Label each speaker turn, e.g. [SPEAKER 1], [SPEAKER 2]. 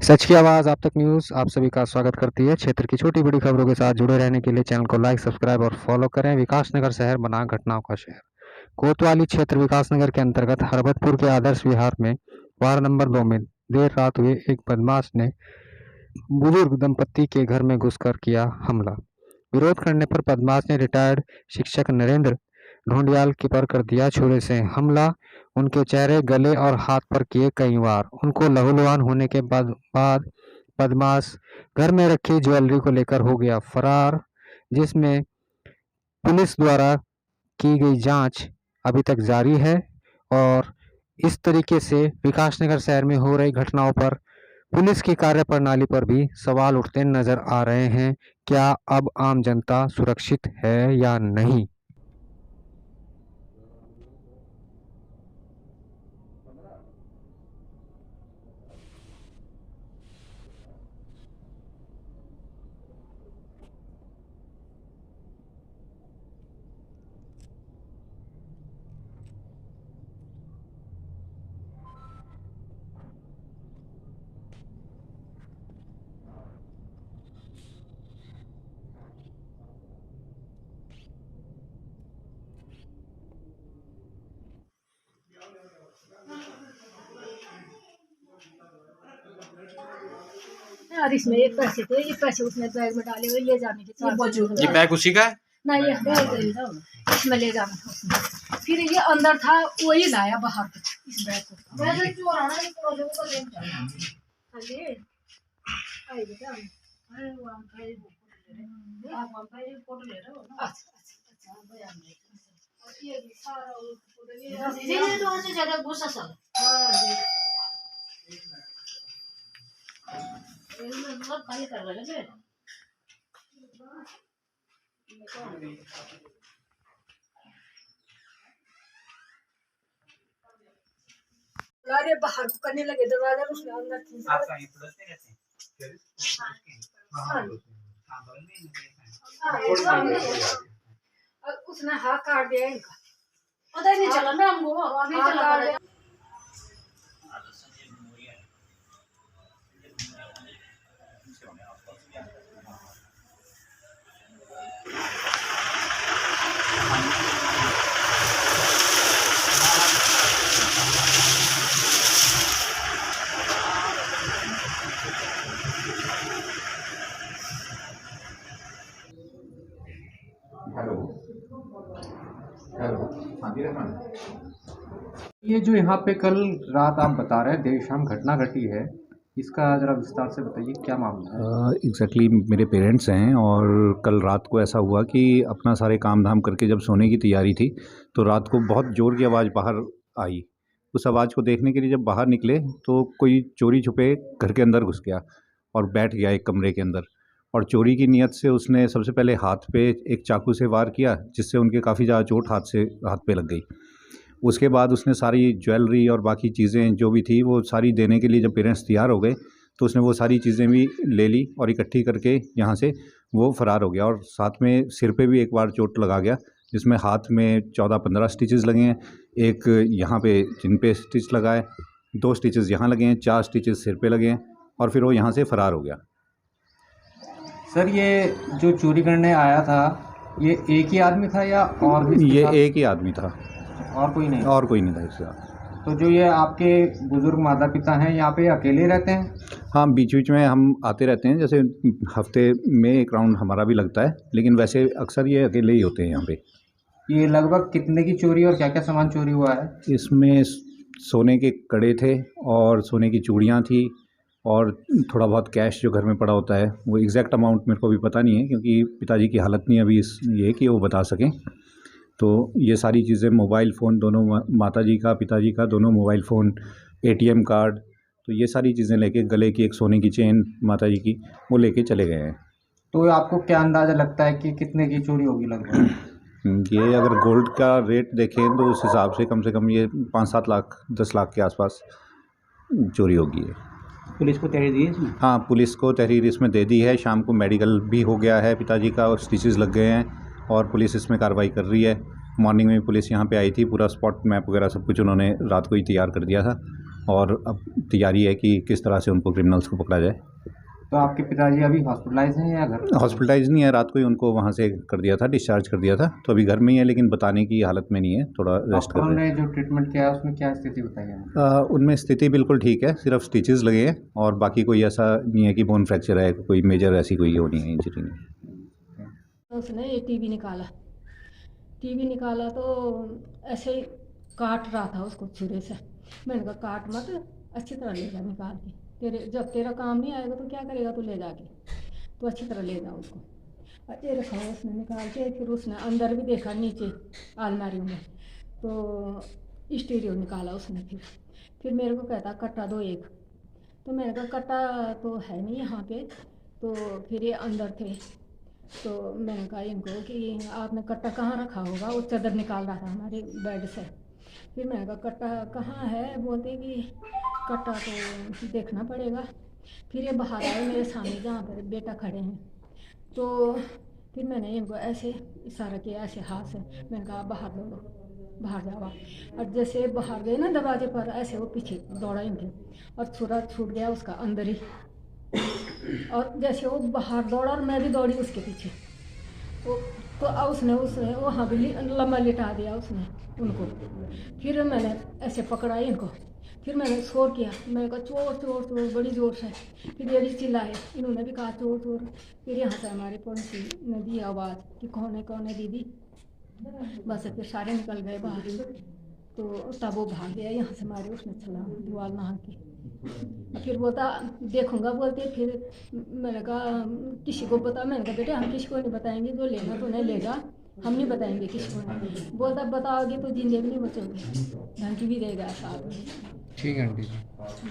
[SPEAKER 1] सच की आवाज़ आप तक न्यूज़ आप सभी का स्वागत करती है। क्षेत्र की छोटी-बड़ी खबरों के साथ जुड़े रहने के लिए चैनल को लाइक, सब्सक्राइब और फॉलो करें। विकासनगर शहर बना घटनाओं का शहर। कोतवाली क्षेत्र विकासनगर के अंतर्गत हरबतपुर के आदर्श विहार में वार्ड नंबर 2 में देर रात हुए एक बदमाश ने बुजुर्ग दंपत्ति के घर में घुसकर किया हमला। विरोध करने पर बदमाश ने रिटायर्ड शिक्षक नरेंद्र ढोंडियाल के पर कर दिया छुरे से हमला। उनके चेहरे, गले और हाथ पर किए कई वार। उनको लहूलुहान होने के बाद बदमाश घर में रखी ज्वेलरी को लेकर हो गया फरार, जिसमें पुलिस द्वारा की गई जांच अभी तक जारी है। और इस तरीके से विकासनगर शहर में हो रही घटनाओं पर पुलिस की कार्यप्रणाली पर भी सवाल उठते नजर आ रहे हैं। क्या अब आम जनता सुरक्षित है या नहीं?
[SPEAKER 2] यार इसमें एक पैसे थे, ये पैसे उसने बैग में डाले हुए ले जाने के
[SPEAKER 3] ये बैग उसी का है?
[SPEAKER 2] नहीं, ये इसमें ले जाना था उसने। फिर ये अंदर था, वही लाया बाहर इस बैग को। खाली कर रहे हैं अरे बाहर को करने लगे दरवाजा, उसने अंदर थी। उसने हाथ काट दिया इनका, पता ही नहीं चला ना हमको। अभी चला
[SPEAKER 4] हेलो हेलो, हाँ जी रहमान।
[SPEAKER 1] ये जो यहाँ पे कल रात आप बता रहे हैं देर शाम घटना घटी है, इसका ज़रा विस्तार से बताइए, क्या मामला है?
[SPEAKER 4] एग्जैक्टली मेरे पेरेंट्स हैं और कल रात को ऐसा हुआ कि अपना सारे काम धाम करके जब सोने की तैयारी थी तो रात को बहुत ज़ोर की आवाज़ बाहर आई। उस आवाज़ को देखने के लिए जब बाहर निकले तो कोई चोरी छुपे घर के अंदर घुस गया और बैठ गया एक कमरे के अंदर, और चोरी की नीयत से उसने सबसे पहले हाथ पे एक चाकू से वार किया, जिससे उनके काफ़ी ज़्यादा चोट हाथ पे लग गई। उसके बाद उसने सारी ज्वेलरी और बाकी चीज़ें जो भी थी वो सारी देने के लिए जब पेरेंट्स तैयार हो गए तो उसने वो सारी चीज़ें भी ले ली और इकट्ठी करके यहाँ से वो फ़रार हो गया। और साथ में सिर पे भी एक बार चोट लगा गया, जिसमें हाथ में 14-15 स्टिचेस लगे हैं, एक यहाँ पे जिन पे स्टिच लगा है, 2 स्टिचेस यहाँ लगे हैं, 4 स्टिचेस सिर पे लगे हैं, और फिर वो यहाँ से फ़रार हो गया।
[SPEAKER 1] सर, ये जो चोरी करने आया था ये एक ही आदमी था या और भी?
[SPEAKER 4] ये एक ही आदमी था,
[SPEAKER 1] और कोई नहीं?
[SPEAKER 4] और कोई नहीं था इसके साथ।
[SPEAKER 1] तो जो ये आपके बुजुर्ग माता पिता हैं यहाँ पे अकेले रहते हैं?
[SPEAKER 4] हाँ, बीच बीच में हम आते रहते हैं, जैसे हफ्ते में एक राउंड हमारा भी लगता है, लेकिन वैसे अक्सर ये अकेले ही होते हैं यहाँ पे।
[SPEAKER 1] ये लगभग कितने की चोरी और क्या क्या सामान चोरी हुआ है?
[SPEAKER 4] इसमें सोने के कड़े थे और सोने की चूड़ियाँ थी और थोड़ा बहुत कैश जो घर में पड़ा होता है। वो एग्जैक्ट अमाउंट मेरे को भी पता नहीं है क्योंकि पिताजी की हालत नहीं अभी ये कि वो बता सकें। तो ये सारी चीज़ें, मोबाइल फ़ोन दोनों, माताजी का पिताजी का दोनों मोबाइल फ़ोन, एटीएम कार्ड, तो ये सारी चीज़ें लेके, गले की एक सोने की चेन माताजी की, वो लेके चले गए हैं।
[SPEAKER 1] तो आपको क्या अंदाज़ा लगता है कि कितने की चोरी होगी लगभग?
[SPEAKER 4] ये अगर गोल्ड का रेट देखें तो उस हिसाब से कम ये 5-7 लाख 10 लाख के आसपास चोरी होगी।
[SPEAKER 1] पुलिस को तहरीर दी है इसमें?
[SPEAKER 4] हाँ, पुलिस को तहरीर इसमें दे दी है। शाम को मेडिकल भी हो गया है पिताजी का और स्टिचेस लग गए हैं और पुलिस इसमें कार्रवाई कर रही है। मॉर्निंग में पुलिस यहाँ पे आई थी, पूरा स्पॉट मैप वगैरह सब कुछ उन्होंने रात को ही तैयार कर दिया था और अब तैयारी है कि किस तरह से उनको क्रिमिनल्स को पकड़ा जाए।
[SPEAKER 1] तो आपके पिताजी अभी हॉस्पिटलाइज हैं या घर?
[SPEAKER 4] हॉस्पिटलाइज नहीं है, रात को ही उनको वहाँ से कर दिया था, डिस्चार्ज कर दिया था, तो अभी घर में ही है, लेकिन बताने की हालत में नहीं है, थोड़ा रेस्ट कर रहे हैं।
[SPEAKER 1] जो ट्रीटमेंट किया है उसमें क्या स्थिति बताई है?
[SPEAKER 4] उनमें स्थिति बिल्कुल ठीक है, सिर्फ स्टिचेस लगे हैं और बाकी कोई ऐसा नहीं है कि बोन फ्रैक्चर है, कोई मेजर ऐसी कोई वो नहीं है, इंजरी नहीं।
[SPEAKER 2] उसने ये टीवी निकाला तो ऐसे ही काट रहा था उसको छुरे से। मैंने कहा काट मत, अच्छी तरह ले जा निकाल के, जब तेरा काम नहीं आएगा तो क्या करेगा तू ले जाके, तो अच्छी तरह ले जा उसको। और ये रखा उसने निकाल के, फिर उसने अंदर भी देखा नीचे अलमारियों में, तो स्टीरियो निकाला उसने। फिर मेरे को कहता कट्टा दो एक, तो मैंने कहा कट्टा तो है नहीं यहाँ पे, तो फिर ये अंदर थे, तो मैंने कहा इनको कि आपने कट्टा कहाँ रखा होगा। वो चादर निकाल रहा था हमारे बेड से। फिर मैंने कहा कट्टा कहाँ है, बोलते कि कट्टा तो देखना पड़ेगा। फिर ये बाहर आए मेरे सामने जहाँ पर बेटा खड़े हैं, तो फिर मैंने इनको ऐसे इशारा किया, ऐसे हाथ से, मैंने कहा बाहर दौड़ो, बाहर जाओ। और जैसे बाहर गए ना दरवाजे पर, ऐसे वो पीछे दौड़ा इनके, और छुरा छूट गया उसका अंदर ही। और जैसे वो बाहर दौड़ा और मैं भी दौड़ी उसके पीछे, तो उसने वहाँ भी लम्बा लिटा दिया उसने उनको। फिर मैंने ऐसे पकड़ा इनको, फिर मैंने शोर किया, मैंने कहा चोर चोर चोर बड़ी ज़ोर से। फिर ये भी चिल्लाए, इन्होंने भी कहा चोर चोर। फिर यहाँ से हमारे पड़ोसी ने दी आवाज़ कि कौन है दीदी। बस फिर सारे निकल गए बाहर, तो तब वो भाग गया यहाँ से, हमारे उसने चला दीवार नहा के। फिर बोलता देखूंगा, बोलते। फिर मैंने कहा किसी को बता, मैंने कहा बेटे हम किसी को नहीं बताएंगे, जो लेना तो नहीं लेगा, हम नहीं बताएंगे किसी को नहीं। बोलता बताओगे तो जिंदगी नहीं बचोगे, धमकी भी देगा साथ में।
[SPEAKER 1] ठीक है आंटी जी।